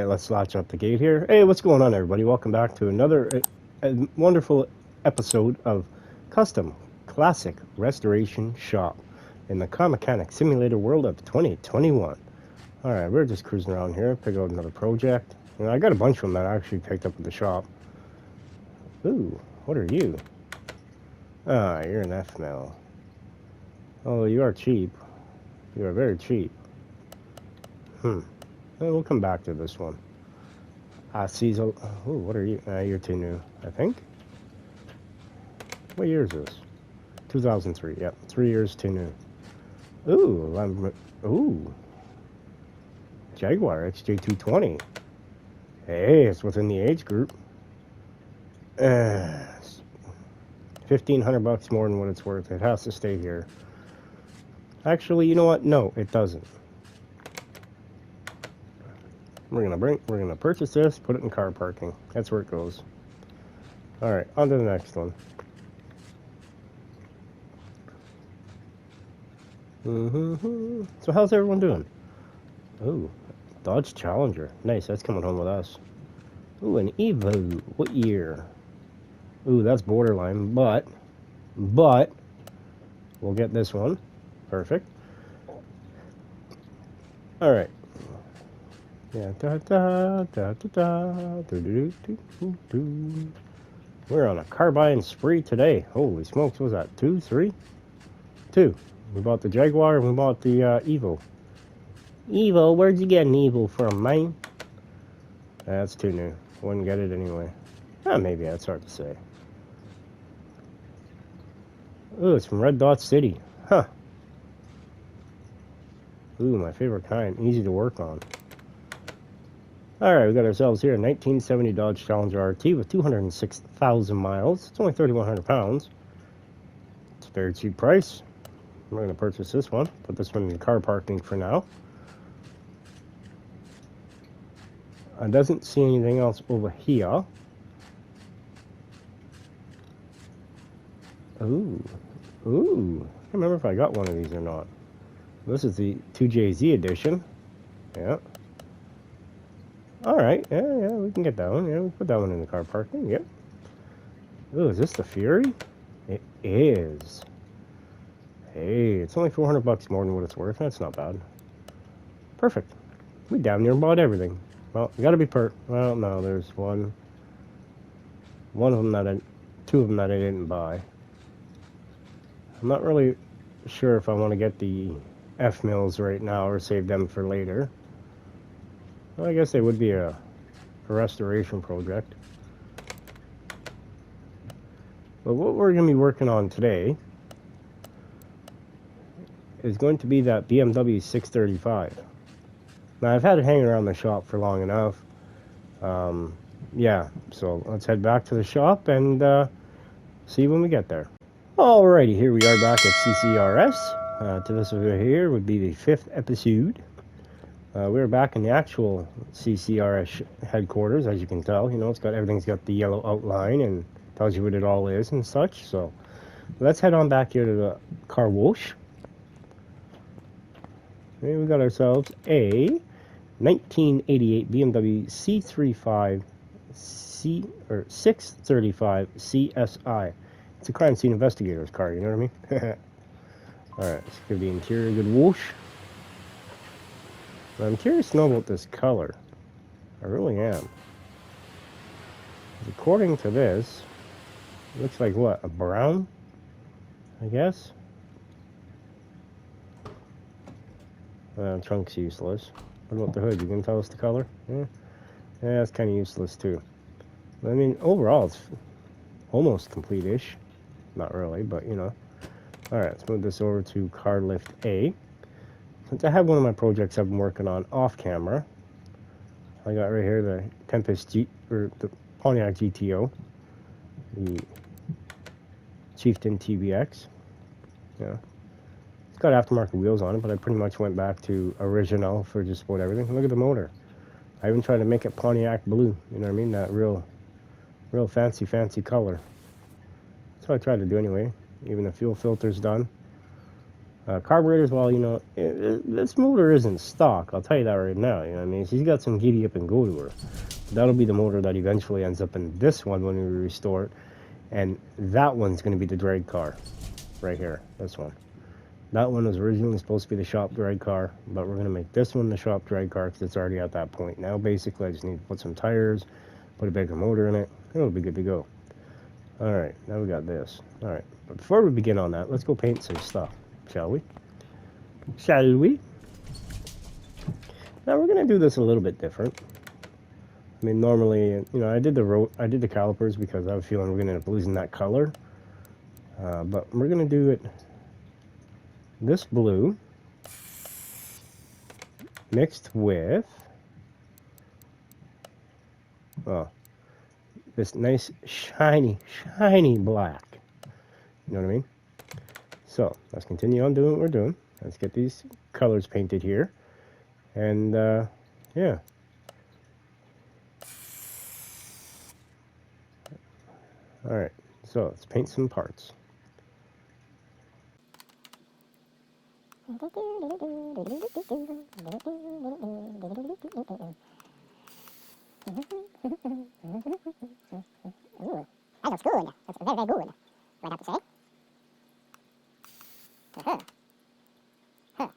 let's latch up the gate here. Hey, what's going on, everybody? Welcome back to another wonderful episode of Custom Classic Restoration Shop in the Car Mechanic Simulator world of 2021. Alright, we're just cruising around here, pick out another project. And I got a bunch of them that I actually picked up at the shop. Ooh, what are you? Ah, you're an F-mil. Oh, you are cheap. You are very cheap. Well, we'll come back to this one. Cecil. Oh, what are you? You're too new, I think. What year is this? 2003. Yep, 3 years too new. Ooh. Jaguar XJ220. Hey, it's within the age group. $1,500 more than what it's worth. It has to stay here. Actually, you know what? No, it doesn't. We're gonna purchase this, put it in car parking. That's where it goes. Alright, on to the next one. So how's everyone doing? Ooh, Dodge Challenger. Nice, that's coming home with us. Ooh, an Evo. What year? Ooh, that's borderline, but we'll get this one. Perfect. Alright. Yeah, we're on a car buying spree today. Holy smokes, what was that? 2, 3? 2. We bought the Jaguar and we bought the Evo. Evo, where'd you get an Evo from, man? That's too new. Wouldn't get it anyway. Maybe, that's hard to say. Ooh, it's from Red Dot City. Huh. Ooh, my favorite kind. Easy to work on. Alright, we got ourselves here a 1970 Dodge Challenger RT with 206,000 miles. It's only 3,100 pounds. It's a very cheap price. We're going to purchase this one. Put this one in car parking for now. I doesn't see anything else over here. Ooh. I can't remember if I got one of these or not. This is the 2JZ edition. Yeah. Alright, yeah, we can get that one. Yeah, we put that one in the car parking, yep. Ooh, is this the Fury? It is. Hey, it's only $400 more than what it's worth. That's not bad. Perfect. We damn near bought everything. Well, you gotta be well, no, there's one of them that two of them that I didn't buy. I'm not really sure if I want to get the F-mills right now or save them for later. Well, I guess they would be a restoration project. But what we're going to be working on today is going to be that BMW 635. Now, I've had it hanging around the shop for long enough. Yeah, so let's head back to the shop and see when we get there. Alrighty, here we are back at CCRS. To this over here would be the 5th episode. We're back in the actual CCRS headquarters, as you can tell. You know, everything's got the yellow outline and tells you what it all is and such. So let's head on back here to the car wash. Here we got ourselves a 1988 BMW C35 635 CSI. It's a crime scene investigator's car, you know what I mean? Alright, let's give the interior a good wash. I'm curious to know about this color. I really am. According to this, it looks like what? A brown? I guess? Trunk's useless. What about the hood? You can tell us the color? Yeah, it's kind of useless too. I mean, overall, it's almost complete-ish. Not really, but you know. Alright, let's move this over to car lift A. Since I have one of my projects I've been working on off camera, I got right here the Tempest or the Pontiac GTO, the Chieftain TBX. Yeah, it's got aftermarket wheels on it, but I pretty much went back to original for just about everything. Look at the motor. I even tried to make it Pontiac blue. You know what I mean? That real fancy color. That's what I tried to do anyway. Even the fuel filter's done. Carburetors, well, you know, this motor isn't stock. I'll tell you that right now. You know what I mean? She's got some giddy up and go to her. That'll be the motor that eventually ends up in this one when we restore it. And that one's going to be the drag car. Right here. This one. That one was originally supposed to be the shop drag car. But we're going to make this one the shop drag car because it's already at that point. Now, basically, I just need to put some tires, put a bigger motor in it. It'll be good to go. Alright, now we got this. Alright, but before we begin on that, let's go paint some stuff. Shall we? Shall we? Now we're gonna do this a little bit different. I mean, normally, you know, I did the calipers because I have a feeling we're gonna end up losing that color. But we're gonna do it this blue mixed with this nice shiny black. You know what I mean? So let's continue on doing what we're doing. Let's get these colors painted here. And yeah. Alright, so let's paint some parts. Ooh, that looks good. That's very, very good. I'd have to say. Uh-huh. Huh.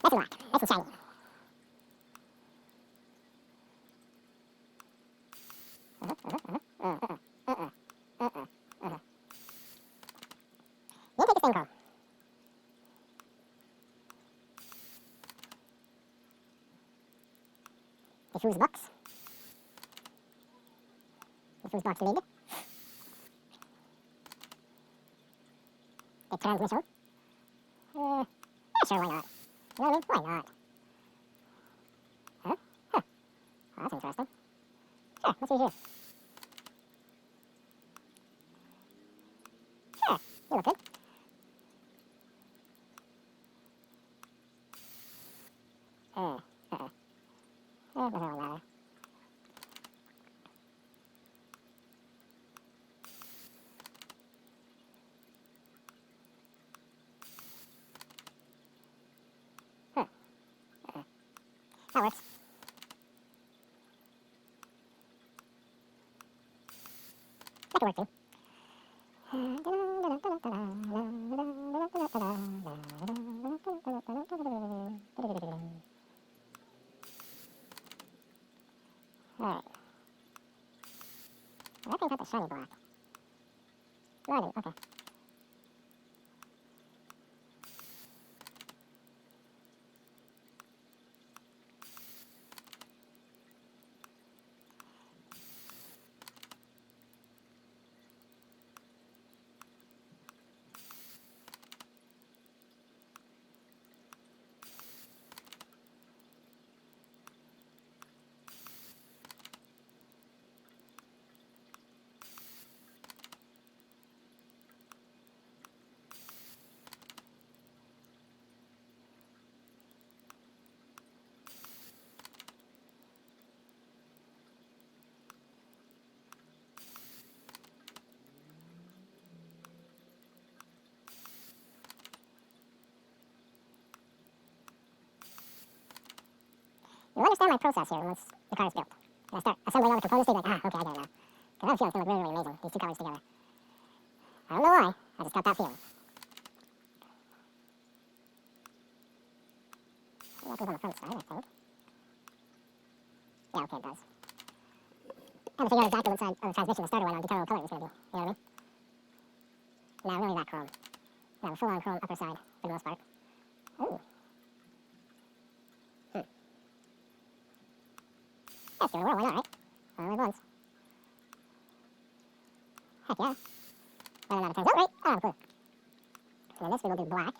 That's a lot. That's a shiny. You take the same call. The fuse box. The fuse box lid. The transmission. Yeah, sure, why not? You know what I mean? Why not? Huh? Huh. Oh, that's interesting. Sure, let's see here. Sure, you look good. Doesn't really matter. That works. That could work too. Alright. Well, that thing's got the shiny black. No, I didn't. Okay. You'll understand my process here once the car is built. And I start assembling all the components, you'll be like, okay, I get it now. Because I have a feeling it's going to look really, really amazing, these two colors together. I don't know why, I just got that feeling. Well, that goes on the front side, I think. Yeah, okay, it does. I have to figure out exactly what side of the transmission the starter went on to determine what color it was going to be. You know what I mean? No, we don't need that chrome. No, full-on chrome upper side for the most part. Ooh. That's doing well, why not, right? Only once. Heck yeah. Whether or not it turns out right, I don't have a clue. And then this we will do black.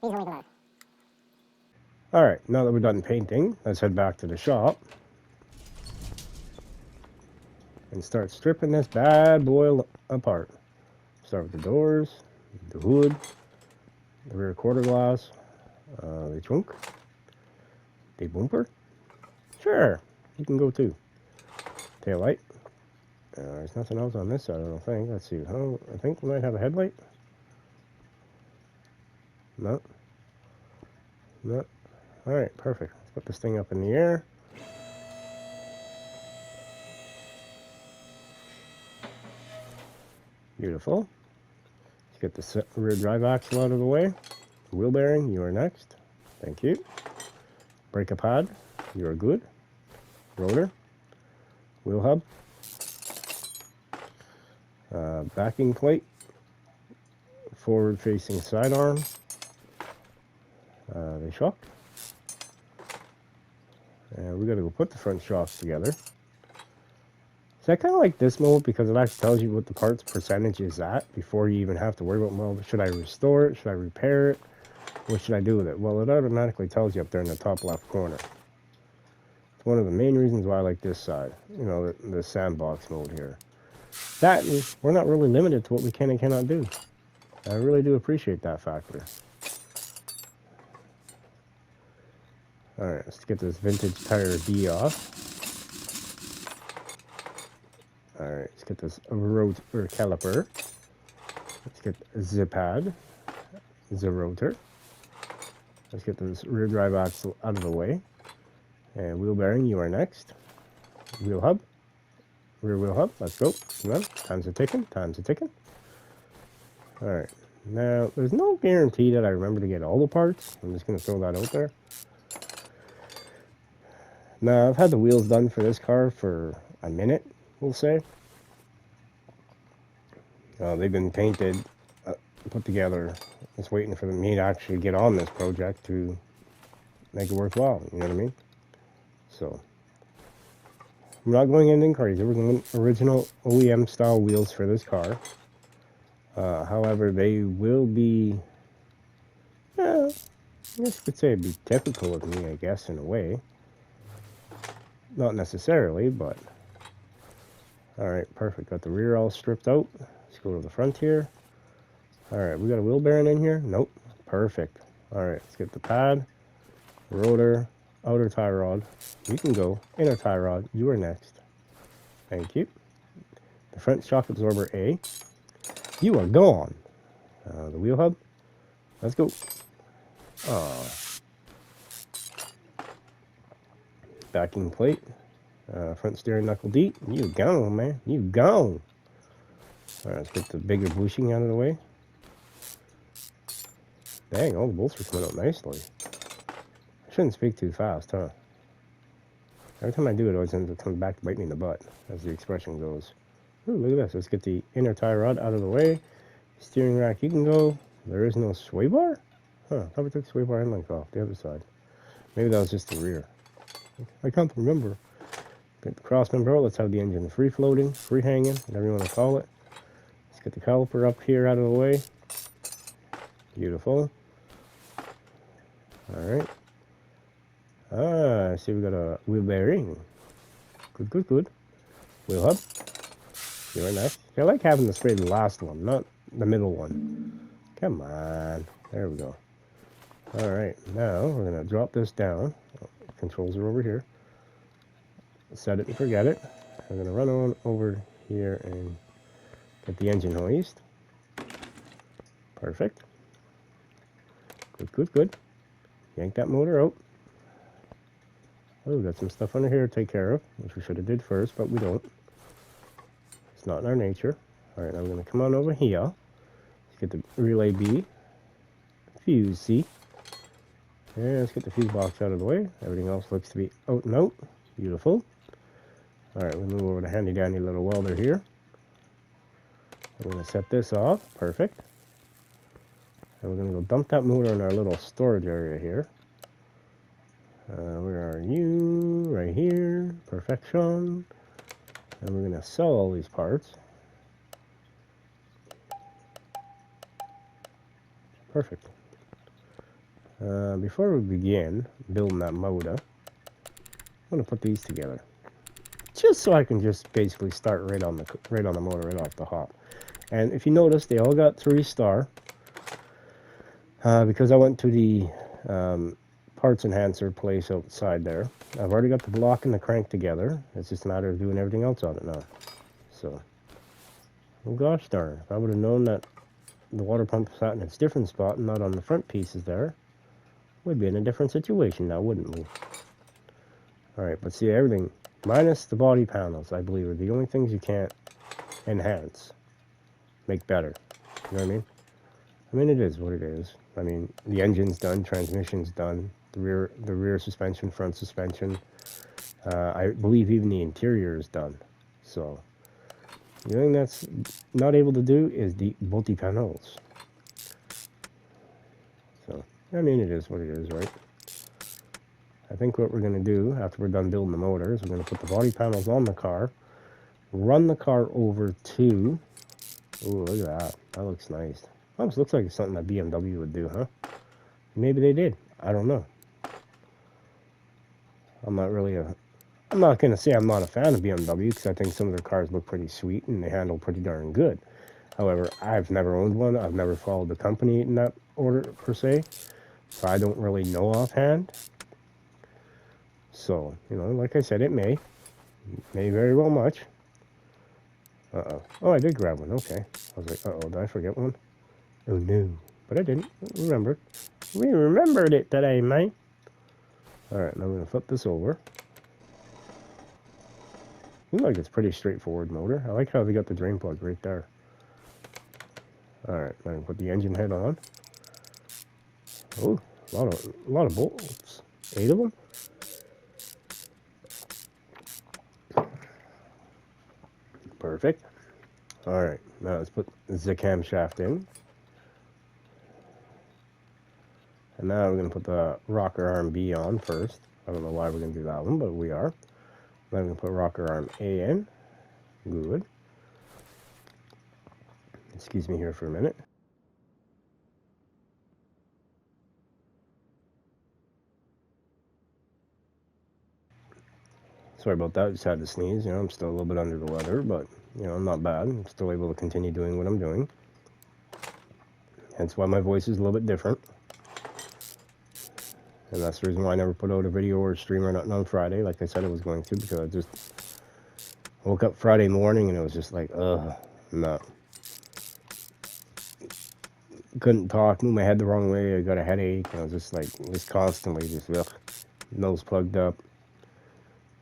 Easily below. Alright, now that we're done painting, let's head back to the shop and start stripping this bad boy apart. Start with the doors, the hood, the rear quarter glass, the trunk, the bumper. Sure, you can go too. Tail light. There's nothing else on this side, I don't think. Let's see. Oh, I think we might have a headlight. No. No. Alright, perfect. Let's put this thing up in the air. Beautiful. Let's get the rear drive axle out of the way. Wheel bearing, you are next. Thank you. Brake pad, you are good. Rotor. Wheel hub. Backing plate. Forward facing sidearm. The shock. And we gotta go put the front shocks together. So I kind of like this mode because it actually tells you what the parts percentage is at before you even have to worry about, well, should I restore it? Should I repair it? What should I do with it? Well, it automatically tells you up there in the top left corner. It's one of the main reasons why I like this side, you know, the sandbox mode here. That is, we're not really limited to what we can and cannot do. I really do appreciate that factor. Alright, let's get this vintage tire D off. Alright, let's get this rotor caliper. Let's get the pad, the rotor. Let's get this rear drive axle out of the way. And wheel bearing, you are next. Wheel hub. Rear wheel hub, let's go. Come on, time's a ticking, time's a ticking. Alright, now there's no guarantee that I remember to get all the parts. I'm just going to throw that out there. Now, I've had the wheels done for this car for a minute, we'll say. They've been painted, put together. Just waiting for me to actually get on this project to make it worthwhile, you know what I mean? So, I'm not going anything crazy. We're going original OEM style wheels for this car. However, they will be, I guess you could say it'd be typical of me, I guess, in a way. Not necessarily, but alright, perfect. Got the rear all stripped out. Let's go to the front here. Alright, we got a wheel bearing in here? Nope. Perfect. Alright, let's get the pad, rotor, outer tie rod. You can go. Inner tie rod. You are next. Thank you. The front shock absorber A. You are gone. The wheel hub. Let's go. Backing plate. Front steering knuckle D. You gone, man. You gone. Alright, let's get the bigger bushing out of the way. Dang, all the bolts are coming out nicely. I shouldn't speak too fast, huh? Every time I do it, it always ends up coming back to bite me in the butt, as the expression goes. Ooh, look at this. Let's get the inner tie rod out of the way. Steering rack, you can go. There is no sway bar? Huh, I thought we took the sway bar end length off the other side. Maybe that was just the rear. I can't remember. Get the cross member out. Let's have the engine free floating, free hanging, whatever you want to call it. Let's get the caliper up here out of the way. Beautiful. Alright. I see we got a wheel bearing. Good, good, good. Wheel hub. Very nice. I like having the spray the last one, not the middle one. Come on. There we go. Alright, now we're going to drop this down. Controls are over here. Set it and forget it. I'm going to run on over here and get the engine hoist. Perfect. Good, good, good. Yank that motor out. Oh, got some stuff under here to take care of, which we should have did first, but we don't. It's not in our nature. Alright, now we're going to come on over here. Let's get the relay B. Fuse C. And let's get the fuse box out of the way. Everything else looks to be out and out. Beautiful. Alright, we'll move over to handy dandy little welder here. I'm going to set this off. Perfect. And we're going to go dump that motor in our little storage area here. Where are you? Right here. Perfection. And we're going to sell all these parts. Perfect. Before we begin building that motor, I'm going to put these together. Just so I can just basically start right on the motor right off the hop. And if you notice, they all got 3-star. Because I went to the parts enhancer place outside there. I've already got the block and the crank together. It's just a matter of doing everything else on it now. So, oh gosh darn, if I would have known that the water pump sat in its different spot and not on the front pieces there, we'd be in a different situation now, wouldn't we? Alright, but see, everything, minus the body panels, I believe, are the only things you can't enhance, make better. You know what I mean? I mean, it is what it is. I mean, the engine's done, transmission's done, the rear suspension, front suspension. I believe even the interior is done. So, the only thing that's not able to do is the multi panels. So, I mean, it is what it is, right? I think what we're going to do after we're done building the motor is we're going to put the body panels on the car, run the car over to, ooh, look at that, that looks nice. Almost looks like it's something that BMW would do, huh? Maybe they did, I don't know. I'm not going to say I'm not a fan of BMW, because I think some of their cars look pretty sweet and they handle pretty darn good. However, I've never owned one, I've never followed the company in that order per se, so I don't really know offhand. So, you know, like I said, it may very well much. Uh-oh. Oh, I did grab one, okay. I was like, uh-oh, did I forget one? Oh, no. But I didn't. Remember. We remembered it today, mate. Alright, now I'm going to flip this over. Looks like it's pretty straightforward motor. I like how they got the drain plug right there. Alright, now I'm going to put the engine head on. Oh, a lot of bolts. 8 of them. Perfect. Alright, now let's put the camshaft in. And now we're going to put the rocker arm B on first. I don't know why we're going to do that one, but we are. Then we're going to put rocker arm A in. Good. Excuse me here for a minute. Sorry about that, just had to sneeze. You know, I'm still a little bit under the weather, but, you know, I'm not bad. I'm still able to continue doing what I'm doing. Hence why my voice is a little bit different. And that's the reason why I never put out a video or a stream or nothing on Friday, like I said I was going to, because I just woke up Friday morning and it was just like, no. Couldn't talk, moved my head the wrong way, I got a headache, and I was just like, just constantly just, ugh, nose plugged up,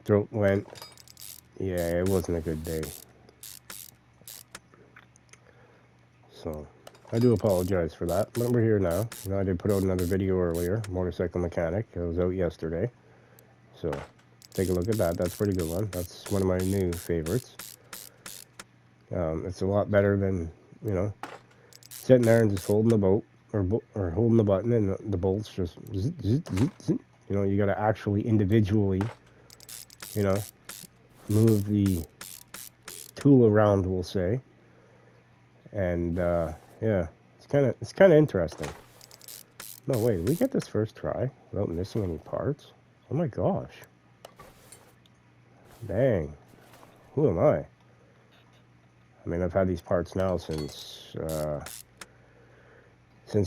throat went. Yeah, it wasn't a good day. So, I do apologize for that, but we're here now. I did put out another video earlier, Motorcycle Mechanic. It was out yesterday. So, take a look at that. That's a pretty good one. That's one of my new favorites. It's a lot better than, you know, sitting there and just holding the bolt, or holding the button and the bolts just, zzz, zzz, zzz, zzz. You know, you got to actually individually, you know, move the tool around, we'll say. And, yeah, it's kind of interesting. No, wait, did we get this first try without missing any parts? Oh my gosh. Dang. Who am I? I mean, I've had these parts now since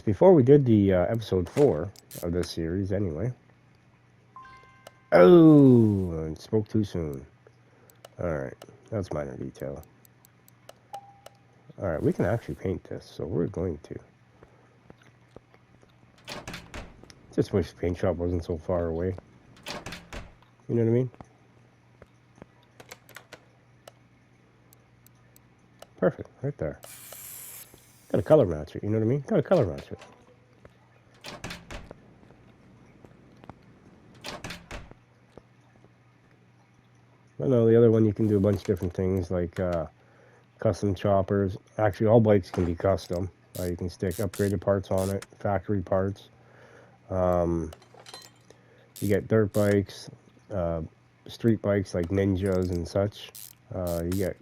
before we did the episode 4 of this series, anyway. Oh, I spoke too soon. Alright, that's minor detail. Alright, we can actually paint this, so we're going to. Just wish the paint shop wasn't so far away. You know what I mean? Perfect, right there. Got a color match it, you know what I mean? Got a color match it. I know the other one you can do a bunch of different things like custom choppers. Actually, all bikes can be custom. You can stick upgraded parts on it, factory parts. You get dirt bikes, street bikes like Ninjas and such. You get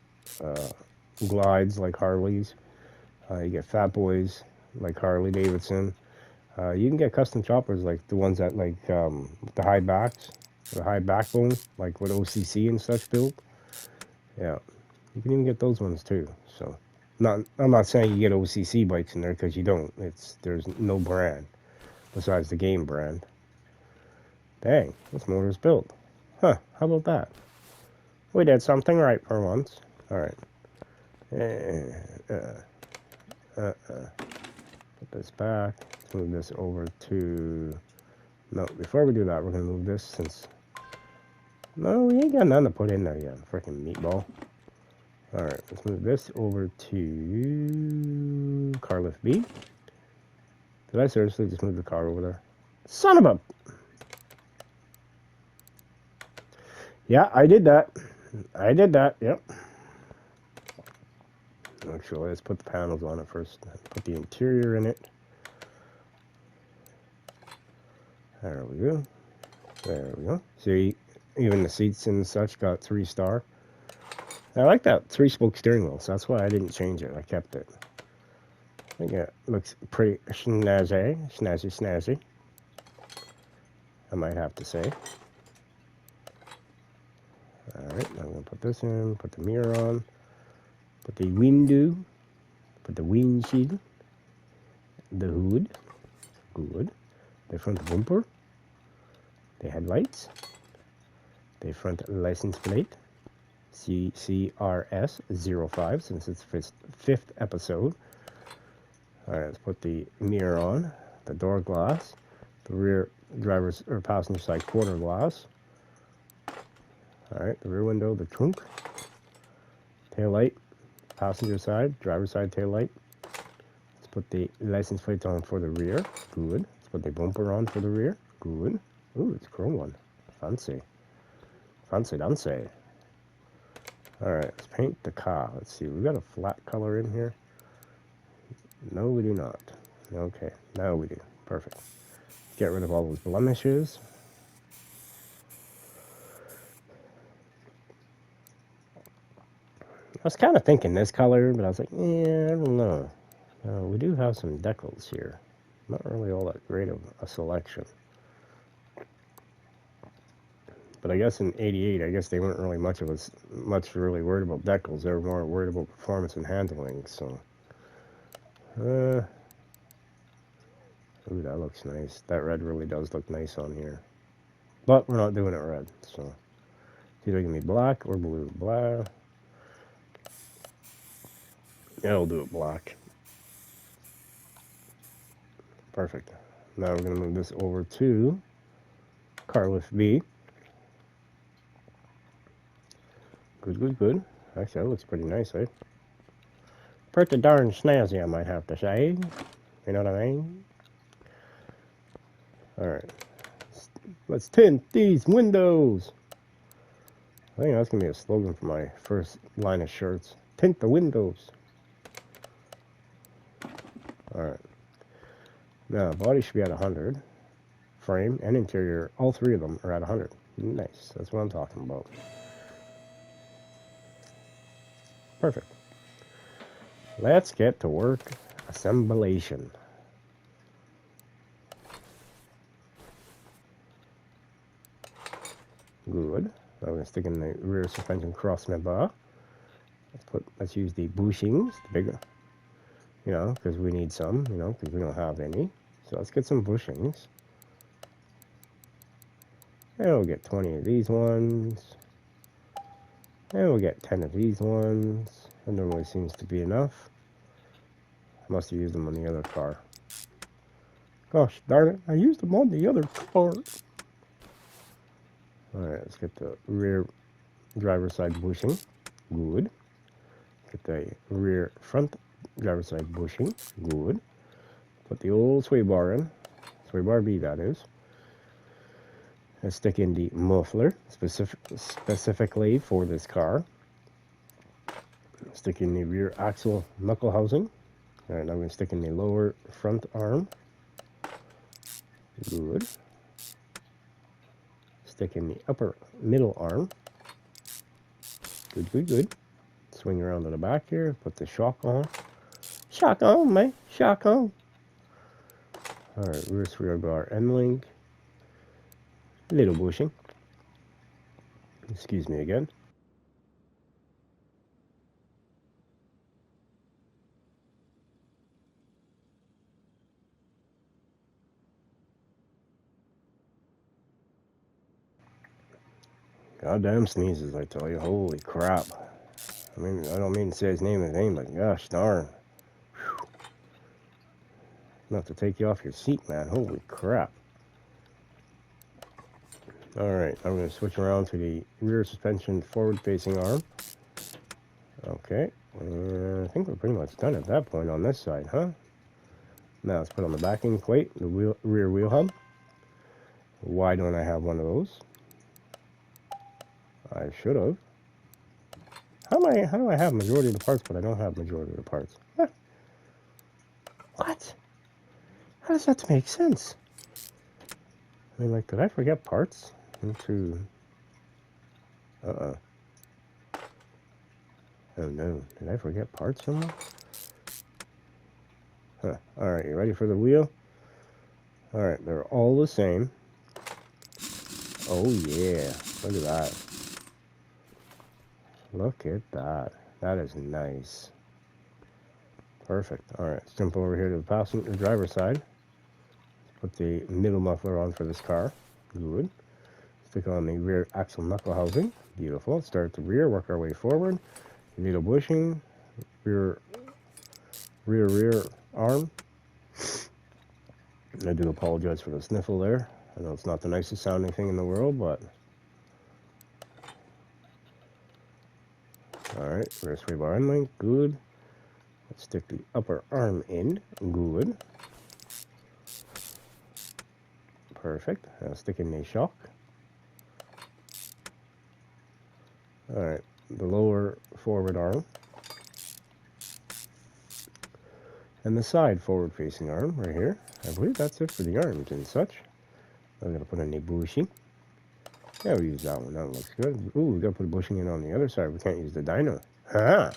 glides like Harleys. You get fat boys like Harley Davidson. You can get custom choppers like the ones that like the high backs, the high backbone, like what OCC and such build. Yeah, you can even get those ones too. So, I'm not saying you get OCC bikes in there because you don't. There's no brand besides the game brand. Dang, this motor's built. Huh? How about that? We did something right for once. All right. Put this back. Let's move this over to. No, before we do that, we're gonna move this since. No, we ain't got nothing to put in there yet. Freaking meatball. Alright, let's move this over to car lift B. Did I seriously just move the car over there? Son of a... Yeah, I did that. Yep. Actually, let's put the panels on it first. Put the interior in it. There we go. There we go. See, even the seats and such got 3-star. I like that 3-spoke steering wheel, so that's why I didn't change it. I kept it. I think it looks pretty snazzy. I might have to say. Alright, I'm going to put this in, put the mirror on, put the window, put the windshield, the hood, good, the front bumper, the headlights, the front license plate, CCRS05, since it's fifth episode. Alright, let's put the mirror on, the door glass, the rear driver's or passenger side quarter glass. Alright, the rear window, the trunk, tail light, passenger side, driver's side tail light. Let's put the license plate on for the rear. Good. Let's put the bumper on for the rear. Good. Ooh, it's a chrome one. Fancy. Fancy dancy. Alright, let's paint the car. Let's see, we got a flat color in here. No, we do not. Okay, now we do. Perfect. Get rid of all those blemishes. I was kind of thinking this color, but I was like, yeah, I don't know. We do have some decals here. Not really all that great of a selection. But I guess in '88, I guess they weren't really much really worried about decals. They were more worried about performance and handling. So, ooh, that looks nice. That red really does look nice on here. But we're not doing it red, so it's either gonna be black or blue. Black. Yeah, I'll do it black. Perfect. Now we're gonna move this over to car lift B. Good. Actually, that looks pretty nice, eh? Pretty darn snazzy, I might have to say. You know what I mean? Alright. Let's tint these windows. I think that's going to be a slogan for my first line of shirts. Tint the windows. Alright. Now, body should be at 100. Frame and interior, all three of them are at 100. Nice. That's what I'm talking about. Perfect. Let's get to work. Assemblation. Good. I'm going to stick in the rear suspension cross member. Let's use the bushings, the bigger, because we need some, because we don't have any. So let's get some bushings. And we'll get 20 of these ones. And we'll get 10 of these ones. That normally seems to be enough. I must have used them on the other car. Gosh darn it, I used them on the other car. Alright, let's get the rear driver's side bushing. Good. Get the rear front driver's side bushing. Good. Put the old sway bar in. Sway bar B, that is. Let's stick in the muffler, specifically for this car. Stick in the rear axle knuckle housing. Alright, now I'm going to stick in the lower front arm. Good. Stick in the upper middle arm. Good. Swing around to the back here. Put the shock on. Shock on, man. Shock on. Alright, rear sway bar end link. Little bushing. Excuse me again. Goddamn sneezes, I tell you. Holy crap. I mean, I don't mean to say his name, but gosh darn. Whew. Enough to take you off your seat, man. Holy crap. Alright, I'm going to switch around to the rear suspension forward-facing arm. Okay. I think we're pretty much done at that point on this side, huh? Now let's put on the backing plate, the rear wheel hub. Why don't I have one of those? I should have. How do I have majority of the parts, but I don't have majority of the parts? Huh? What? How does that make sense? I mean, like, did I forget parts? Into... Oh no, did I forget parts somewhere? Huh. Alright, you ready for the wheel? Alright, they're all the same. Oh yeah, look at that. Look at that. That is nice. Perfect. Alright, let's jump over here to the passenger driver's side. Put the middle muffler on for this car. Good. Stick on the rear axle knuckle housing. Beautiful. Start at the rear, work our way forward. Needle bushing. Rear arm. I do apologize for the sniffle there. I know it's not the nicest sounding thing in the world, but... Alright, rear sway bar end link. Good. Let's stick the upper arm in. Good. Perfect. Now stick in the shock. Alright, the lower forward arm. And the side forward facing arm right here. I believe that's it for the arms and such. I'm going to put in the bushing. Yeah, we'll use that one. That looks good. Ooh, we got to put a bushing in on the other side. We can't use the dyno. Ha!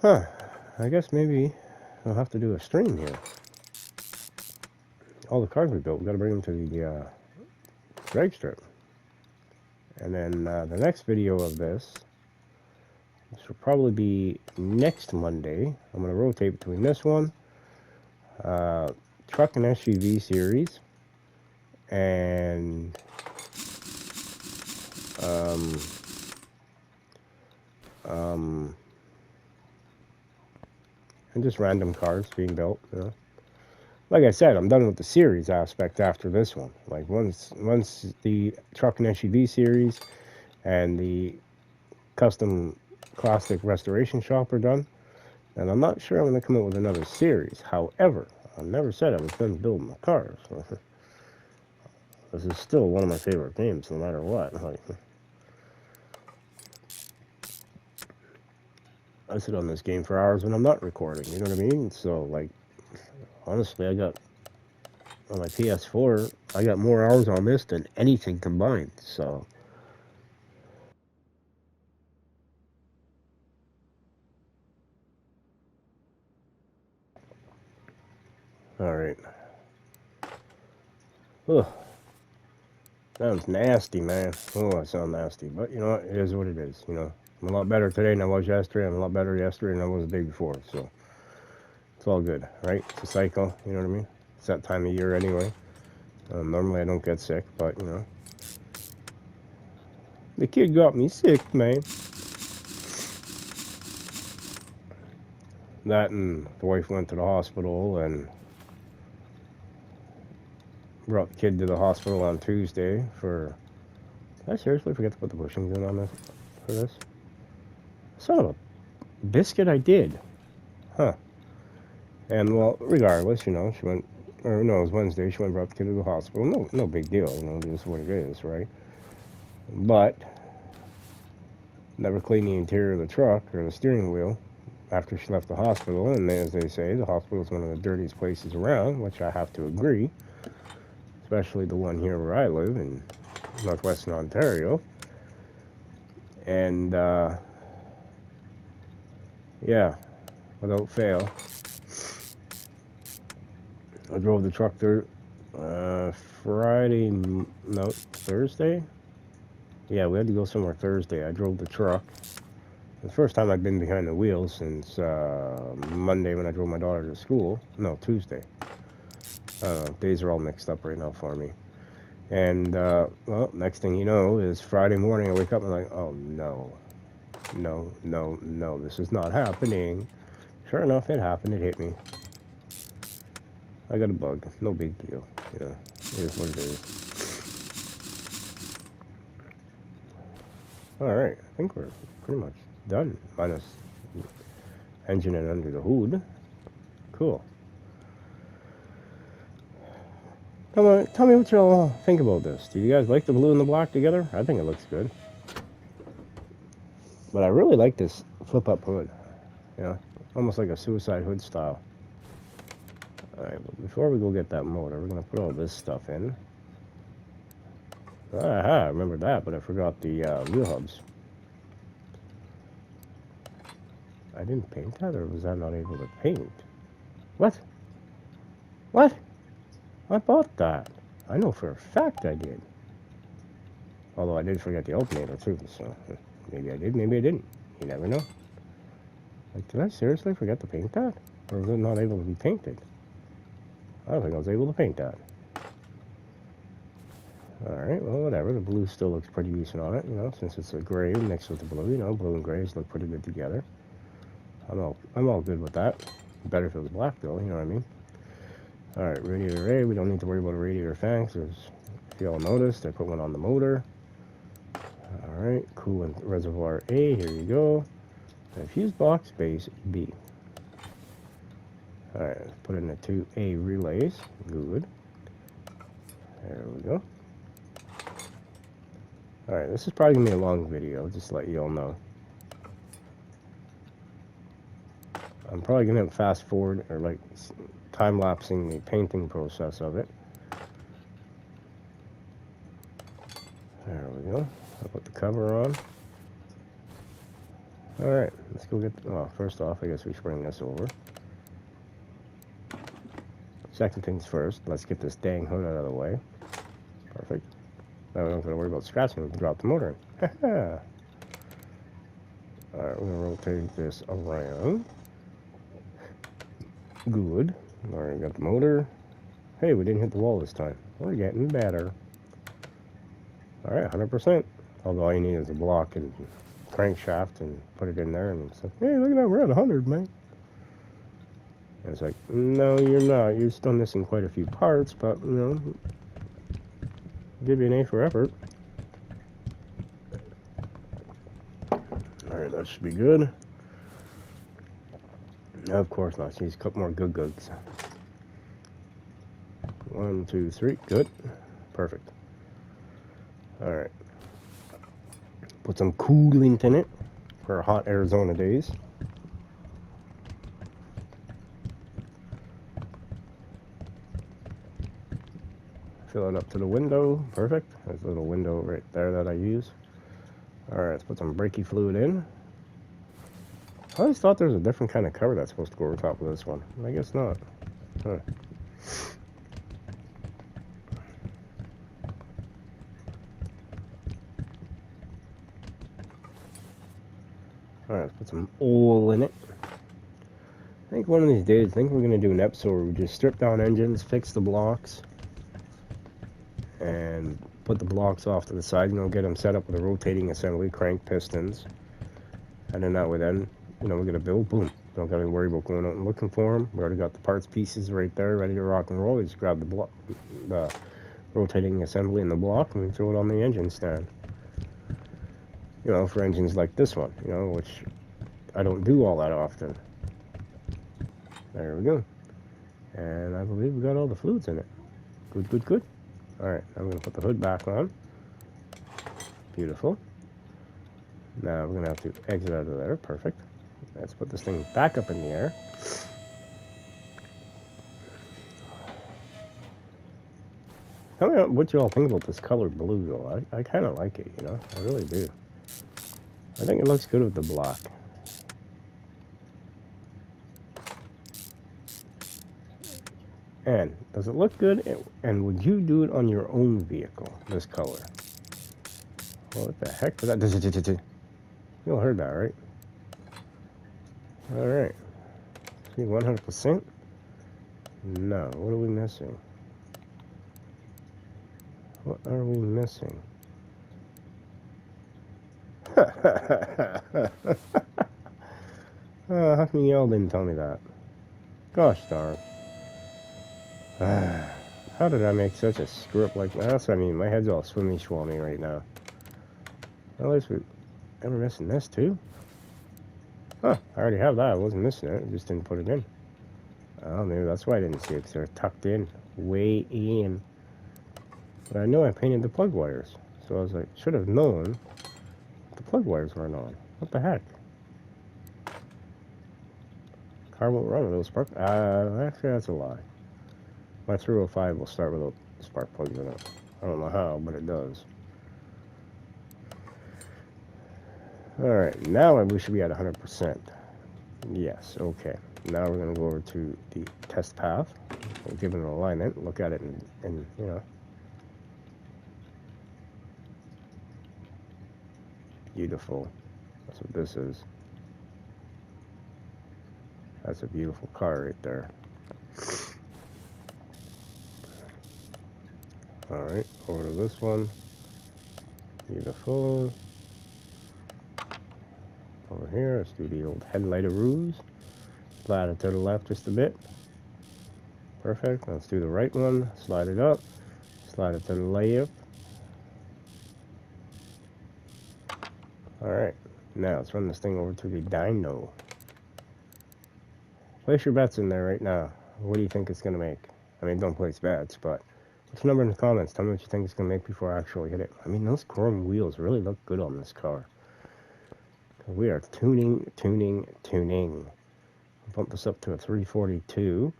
Huh. I guess maybe I'll have to do a stream here. All the cars we built, we got to bring them to the drag strip. And then the next video of this will probably be next Monday. I'm going to rotate between this one, truck and SUV series, and just random cars being built, you know. Like I said, I'm done with the series aspect after this one. Like once the truck and SUV series and the custom classic restoration shop are done, and I'm not sure I'm going to come up with another series. However, I never said I was done building the cars. This is still one of my favorite games, no matter what. Like, I sit on this game for hours when I'm not recording, you know what I mean? So, like, honestly, I got, on my PS4, I got more hours on this than anything combined, so. Alright. Ugh. Sounds nasty, man. Oh, I sound nasty. But, you know what? It is what it is, you know. I'm a lot better today than I was yesterday. I'm a lot better yesterday than I was the day before, so. It's all good, right? It's a cycle, you know what I mean? It's that time of year anyway. Normally I don't get sick, but, you know. The kid got me sick, man. That and the wife went to the hospital and brought the kid to the hospital on Tuesday for... Did I seriously forget to put the bushings in on this? For this? Son of a biscuit, I did. Huh. And, well, regardless, you know, she went... Or, no, it was Wednesday. She went and brought the kid to the hospital. No big deal, you know, this is what it is, right? But... never cleaned the interior of the truck or the steering wheel after she left the hospital. And as they say, the hospital is one of the dirtiest places around, which I have to agree. Especially the one here where I live in northwestern Ontario. And, yeah, without fail, I drove the truck there Thursday. Yeah, we had to go somewhere Thursday. I drove the truck. The first time I've been behind the wheel since Monday when I drove my daughter to school. No, Tuesday. Days are all mixed up right now for me. And, well, next thing you know is Friday morning I wake up and I'm like, oh no. No, this is not happening. Sure enough, it happened. It hit me. I got a bug. No big deal. You know, it is what it is. Alright, I think we're pretty much done. Minus engine and under the hood. Cool. Tell me what y'all think about this. Do you guys like the blue and the black together? I think it looks good. But I really like this flip-up hood. You know, almost like a suicide hood style. Alright, but before we go get that motor, we're going to put all this stuff in. Aha, I remember that, but I forgot the wheel hubs. I didn't paint that, or was I not able to paint? What? What? I bought that. I know for a fact I did. Although I did forget the alternator too, so maybe I did, maybe I didn't. You never know. Like, did I seriously forget to paint that? Or was it not able to be painted? I don't think I was able to paint that. Alright, well, whatever. The blue still looks pretty decent on it, you know, since it's a gray mixed with the blue. You know, blue and grays look pretty good together. I'm all good with that. Better if it was black, though, you know what I mean? Alright, radiator A. We don't need to worry about a radiator fan, because if you all noticed, I put one on the motor. Alright, coolant reservoir A. Here you go. And fuse box base B. Alright, let's put in the 2A relays. Good. There we go. Alright, this is probably going to be a long video, just to let you all know. I'm probably going to fast forward, or like time-lapsing the painting process of it. There we go. I'll put the cover on. Alright, let's go get, well, first off, I guess we should bring this over. Second things first, let's get this dang hood out of the way. Perfect. Now we don't have to worry about scratching, we can drop the motor in. Alright, we're going to rotate this around. Good. Alright, got the motor. Hey, we didn't hit the wall this time. We're getting better. Alright, 100%. Although all you need is a block and crankshaft and put it in there and it's like, hey, look at that, we're at 100, man. And it's like, no, you're not. You're still missing quite a few parts, but, you know, give you an A for effort. Alright, that should be good. Of course not. She's a couple more good goods. 1, 2, 3. Good. Perfect. Alright. Put some coolant in it for hot Arizona days. Fill it up to the window. Perfect. There's a little window right there that I use. Alright, let's put some brakey fluid in. I always thought there was a different kind of cover that's supposed to go over top of this one. I guess not. Huh. Alright, let's put some oil in it. I think one of these days, I think we're going to do an episode where we just strip down engines, fix the blocks, and put the blocks off to the side, you know, get them set up with a rotating assembly, crank pistons. And then that way then, you know, we're going to build, boom. Don't got to worry about going out and looking for them. We already got the parts pieces right there, ready to rock and roll. We just grab the block, the rotating assembly in the block, and we throw it on the engine stand. You know, for engines like this one, you know, which I don't do all that often. There we go. And I believe we got all the fluids in it. Good, good, good. Alright, I'm going to put the hood back on. Beautiful. Now we're going to have to exit out of there. Perfect. Let's put this thing back up in the air. Tell me what you all think about this color blue, though. I kind of like it, you know. I really do. I think it looks good with the black. And does it look good? And would you do it on your own vehicle, this color? Well, what the heck was that? You all heard that, right? All right. See, 100%? No. What are we missing? What are we missing? How come y'all didn't tell me that? Gosh darn. How did I make such a screw up like that? That's what I mean. My head's all swimmy schwammy right now. At least we're ever missing this too? Huh, I already have that. I wasn't missing it. I just didn't put it in. Oh, maybe that's why I didn't see it, because they're tucked in. Way in. But I know I painted the plug wires. So I was like, should have known the plug wires weren't on. What the heck? Car won't run with those spark. Actually, that's a lie. My 305 will start without spark plugs in it. I don't know how, but it does. Alright, now we should be at 100%. Yes, okay. Now we're going to go over to the test path. We'll give it an alignment, look at it, and you know. Beautiful. That's what this is. That's a beautiful car right there. Alright, over to this one. Beautiful. Over here, let's do the old headlight-a-roos. Slide it to the left just a bit. Perfect. Let's do the right one. Slide it up. Slide it to the left. Alright, now let's run this thing over to the dyno. Place your bets in there right now. What do you think it's going to make? I mean, don't place bets, but what's the number in the comments? Tell me what you think it's going to make before I actually hit it. I mean, those chrome wheels really look good on this car. We are tuning. Bump this up to a 342.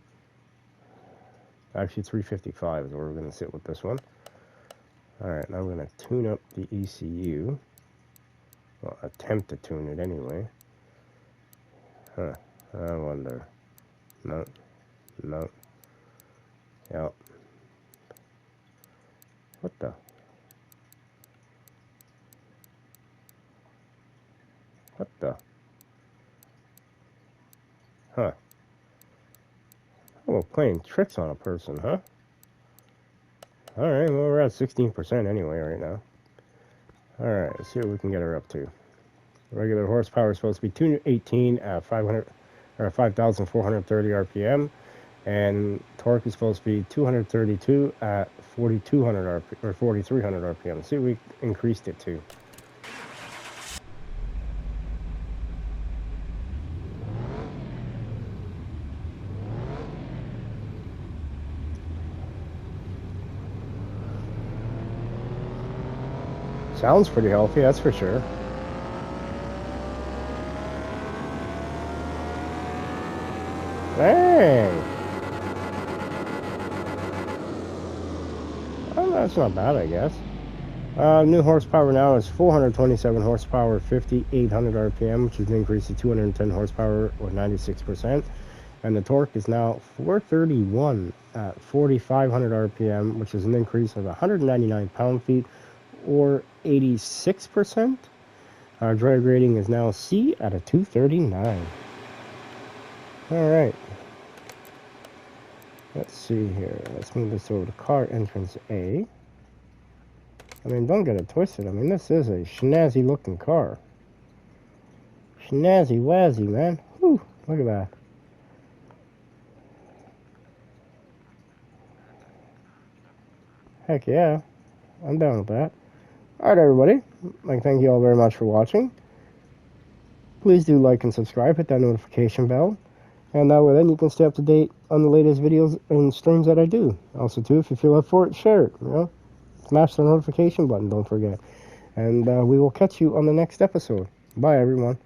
Actually, 355 is where we're going to sit with this one. Alright, now I'm going to tune up the ECU. Well, attempt to tune it anyway. Huh, I wonder. No. Yep. What the? What the? Huh. Oh, playing tricks on a person, huh? Alright, well, we're at 16% anyway right now. Alright, let's see what we can get her up to. Regular horsepower is supposed to be 218 at 5,430 RPM, and torque is supposed to be 232 at 4,200 or 4,300 RPM. Let's see what we increased it to. Sounds pretty healthy, that's for sure. Dang! Oh, that's not bad, I guess. New horsepower now is 427 horsepower, 5,800 RPM, which is an increase of 210 horsepower or 96%. And the torque is now 431 at 4,500 RPM, which is an increase of 199 pound-feet or 86%. Our drag rating is now C at a 239. Alright. Let's see here. Let's move this over to car entrance A. I mean, don't get it twisted. I mean, this is a snazzy looking car. Snazzy wazzy, man. Whew, look at that. Heck yeah. I'm down with that. Alright, everybody. Thank you all very much for watching. Please do like and subscribe. Hit that notification bell. And that way then you can stay up to date on the latest videos and streams that I do. Also, too, if you feel up for it, share it. You know? Smash the notification button, don't forget. And we will catch you on the next episode. Bye, everyone.